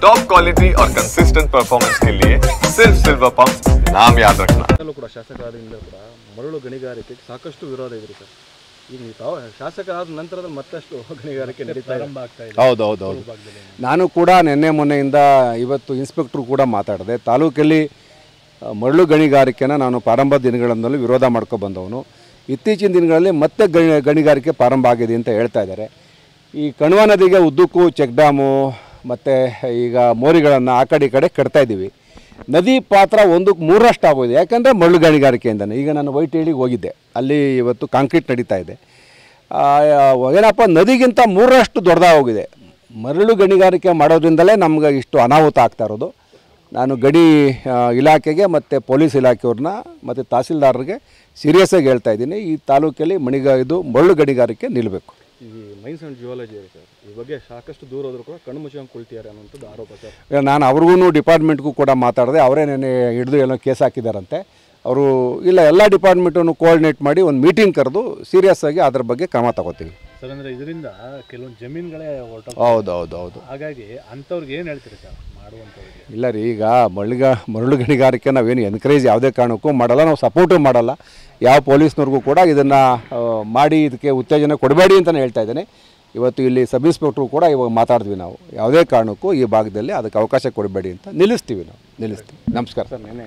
Top quality और consistent performance के लिए सिर्फ सिल्वर पंप नाम याद रखना। ಶಾಸಕರಾದಿಂದ ಕೂಡ ಮರಳು ಗಣಿಗಾರಿಕೆಗೆ ಸಾಕಷ್ಟು ವಿರೋಧ ಇದೆ ಸರ್. ಈಗ ತಾವು ಶಾಸಕರಾದ ನಂತರದ ಮತ್ತಷ್ಟು ಗಣಿಗಾರಿಕೆ ಪ್ರಾರಂಭ ಆಗ್ತಾ ಇದೆ. ಹೌದು. ನಾನು ಕೂಡ ನಿನ್ನೆ ಮೊನ್ನೆಯಿಂದ ಇವತ್ತು ಇನ್ಸ್ಪೆಕ್ಟ್ರು ಕೂಡ ಮಾತಾಡಿದೆ. ತಾಲೂಕಲ್ಲಿ ಮರಳು ಗಣಿಗಾರಿಕೆನ ನಾನು ಪ್ರಾರಂಭ ದಿನಗಳಲ್ಲೂ ವಿರೋಧ ಮಾಡ್ಕೊಬಂದವನು. ಇತ್ತೀಚಿನ ದಿನಗಳಲ್ಲಿ ಮತ್ತೆ ಗಣಿಗಾರಿಕೆ ಪ್ರಾರಂಭ ಆಗಿದೆ ಅಂತ ಹೇಳ್ತಾ ಇದ್ದಾರೆ. ಈ ಕಣ್ವ ನದಿಗೆ ಉದ್ದಕ್ಕೂ ಚೆಕ್ ಡ್ಯಾಮು ಮತ್ತು ಈಗ ಮೋರಿಗಳನ್ನು ಆ ಕಡೆ ಈ ಕಡೆ ಕಟ್ತಾ ಇದ್ದೀವಿ. ನದಿ ಪಾತ್ರ 1/3 ಆಗೋಗಿದೆ. ಯಾಕಂದರೆ ಮರಳು ಗಣಿಗಾರಿಕೆಯಿಂದನೇ. ಈಗ ನಾನು ವೈಟೇಳಿಗೆ ಹೋಗಿದ್ದೆ, ಅಲ್ಲಿ ಇವತ್ತು ಕಾಂಕ್ರೀಟ್ ನಡೀತಾ ಇದೆ. ಏನಪ್ಪ, ನದಿಗಿಂತ 3 ದೊಡ್ಡದಾಗೋಗಿದೆ. ಮರಳು ಗಣಿಗಾರಿಕೆ ಮಾಡೋದ್ರಿಂದಲೇ ನಮ್ಗೆ ಇಷ್ಟು ಅನಾಹುತ ಆಗ್ತಾ ಇರೋದು. ನಾನು ಗಣಿ ಇಲಾಖೆಗೆ ಮತ್ತು ಪೊಲೀಸ್ ಇಲಾಖೆಯವ್ರನ್ನ ಮತ್ತು ತಹಸೀಲ್ದಾರರಿಗೆ ಸೀರಿಯಸ್ಸಾಗಿ ಹೇಳ್ತಾ ಇದ್ದೀನಿ, ಈ ತಾಲೂಕಲ್ಲಿ ಮರಳು ಗಣಿಗಾರಿಕೆ ನಿಲ್ಲಬೇಕು. ಈ ಮೈನ್ಸ್ ಆ್ಯಂಡ್ ಜಿಯಾಲಜಿ ಸರ್, ಈ ಬಗ್ಗೆ ಸಾಕಷ್ಟು ದೂರ ಹೋದರೂ ಕೂಡ ಕಣ್ಣು ಮುಚ್ಚಿಕೊಂಡು ಕುಳಿತಿದ್ದಾರೆ ಅನ್ನೋಂಥದ್ದು ಆರೋಪ ಸರ್. ನಾನು ಅವ್ರಿಗೂ ಡಿಪಾರ್ಟ್ಮೆಂಟ್ಗೂ ಕೂಡ ಮಾತಾಡಿದೆ. ಅವರೇ ನೆನೆ ಹಿಡಿದು ಏನೋ ಕೇಸ್ ಹಾಕಿದ್ದಾರಂತೆ. ಅವರು ಇಲ್ಲ, ಎಲ್ಲ ಡಿಪಾರ್ಟ್ಮೆಂಟನ್ನು ಕೋಆರ್ಡಿನೇಟ್ ಮಾಡಿ ಒಂದು ಮೀಟಿಂಗ್ ಕರೆದು ಸೀರಿಯಸ್ಸಾಗಿ ಅದ್ರ ಬಗ್ಗೆ ಕ್ರಮ ತಗೋತೀವಿ ಸರ್. ಅಂದರೆ ಇದರಿಂದ ಕೆಲವೊಂದು ಜಮೀನುಗಳೇ ಹೌದು. ಹಾಗಾಗಿ ಅಂಥವ್ರಿಗೆ ಏನು ಹೇಳ್ತೀರಿ ಸರ್ ಮಾಡುವಂಥವ್ರಿಗೆ? ಇಲ್ಲ ರೀ, ಈಗ ಮರಳು ಗಣಿಗಾರಿಕೆ ನಾವೇನು ಎನ್ಕರೇಜ್ ಯಾವುದೇ ಕಾರಣಕ್ಕೂ ಮಾಡಲ್ಲ, ನಾವು ಸಪೋರ್ಟು ಮಾಡಲ್ಲ. ಯಾವ ಪೊಲೀಸ್ನವ್ರಿಗೂ ಕೂಡ ಇದನ್ನು ಮಾಡಿ ಇದಕ್ಕೆ ಉತ್ತೇಜನ ಕೊಡಬೇಡಿ ಅಂತಲೇ ಹೇಳ್ತಾ ಇದ್ದೇನೆ. ಇವತ್ತು ಇಲ್ಲಿ ಸಬ್ ಇನ್ಸ್ಪೆಕ್ಟ್ರು ಕೂಡ ಇವಾಗ ಮಾತಾಡಿದ್ವಿ, ನಾವು ಯಾವುದೇ ಕಾರಣಕ್ಕೂ ಈ ಭಾಗದಲ್ಲಿ ಅದಕ್ಕೆ ಅವಕಾಶ ಕೊಡಬೇಡಿ ಅಂತ ನಿಲ್ಲಿಸ್ತೀವಿ. ನಮಸ್ಕಾರ ಸರ್. ನೆನ್ನೆ